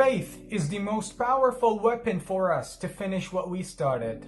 Faith is the most powerful weapon for us to finish what we started.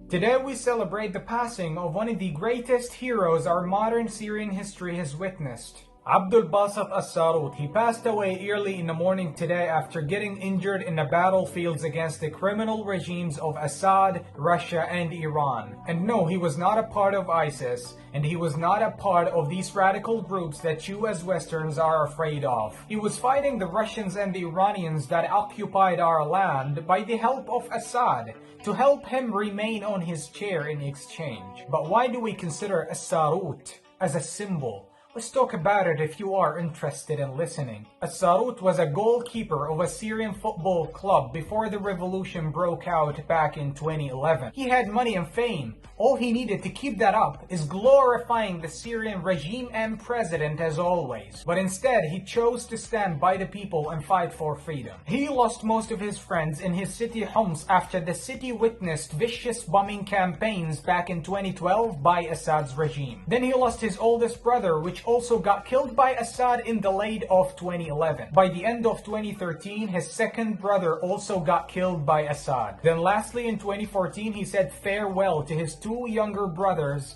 Today we celebrate the passing of one of the greatest heroes our modern Syrian history has witnessed. الباسط الساروت. He passed away early in the morning today after getting injured in the battlefields against the criminal regimes of Assad, Russia, and Iran. And no, he was not a part of ISIS, and he was not a part of these radical groups that you as Westerns are afraid of. He was fighting the Russians and the Iranians that occupied our land by the help of Assad, to help him remain on his chair in exchange. But why do we consider As-Sarut as a symbol? Let's talk about it if you are interested in listening. As-Sarut was a goalkeeper of a Syrian football club before the revolution broke out back in 2011. He had money and fame. All he needed to keep that up is glorifying the Syrian regime and president as always. But instead, he chose to stand by the people and fight for freedom. He lost most of his friends in his city Homs after the city witnessed vicious bombing campaigns back in 2012 by Assad's regime. Then he lost his oldest brother, which also got killed by Assad in the late of 2011. By the end of 2013, his second brother also got killed by Assad. Then lastly in 2014, he said farewell to his two younger brothers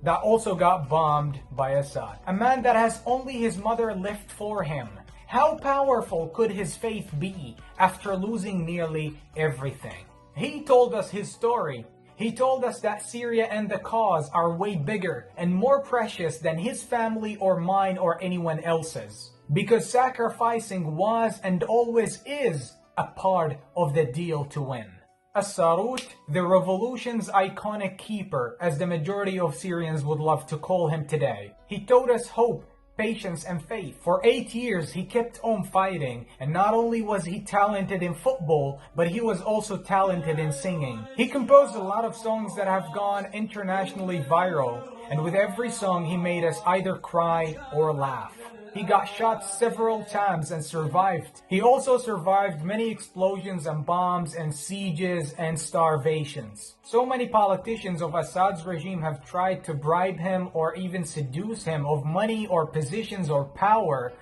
that also got bombed by Assad. A man that has only his mother left for him. How powerful could his faith be after losing nearly everything? He told us his story. He told us that Syria and the cause are way bigger and more precious than his family or mine or anyone else's. Because sacrificing was and always is a part of the deal to win. As-Sarut, the revolution's iconic keeper, as the majority of Syrians would love to call him today. He taught us hope, patience, and faith. For 8 years, he kept on fighting, and not only was he talented in football, but he was also talented in singing. He composed a lot of songs that have gone internationally viral, and with every song he made us either cry or laugh. He got shot several times and survived. He also survived many explosions and bombs and sieges and starvations. So many politicians of Assad's regime have tried to bribe him or even seduce him of money or positions or power,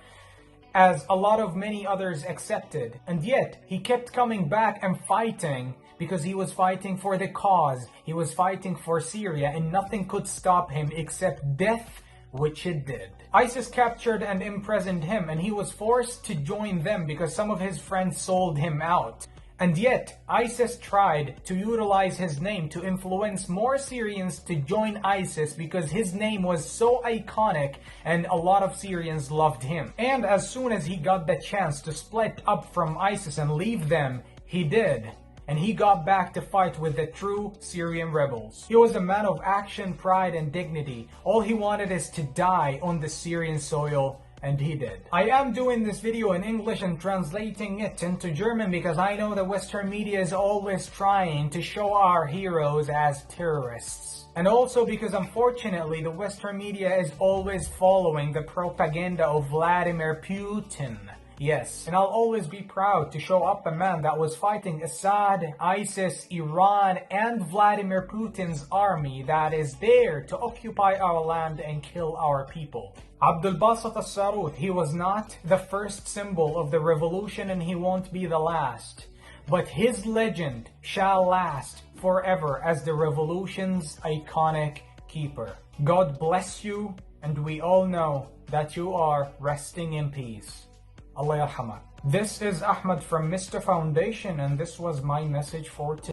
as a lot of many others accepted. And yet, he kept coming back and fighting because he was fighting for the cause. He was fighting for Syria, and nothing could stop him except death, which it did. ISIS captured and imprisoned him, and he was forced to join them because some of his friends sold him out. And yet, ISIS tried to utilize his name to influence more Syrians to join ISIS because his name was so iconic and a lot of Syrians loved him. And as soon as he got the chance to split up from ISIS and leave them, he did. And he got back to fight with the true Syrian rebels. He was a man of action, pride, and dignity. All he wanted is to die on the Syrian soil, and he did. I am doing this video in English and translating it into German because I know the Western media is always trying to show our heroes as terrorists. And also because unfortunately the Western media is always following the propaganda of Vladimir Putin. Yes, and I'll always be proud to show up a man that was fighting Assad, ISIS, Iran, and Vladimir Putin's army that is there to occupy our land and kill our people. الباسط الساروت, he was not the first symbol of the revolution and he won't be the last. But his legend shall last forever as the revolution's iconic keeper. God bless you, and we all know that you are resting in peace. Allah yarhamah. This is Ahmed from Mr. Foundation, and this was my message for today.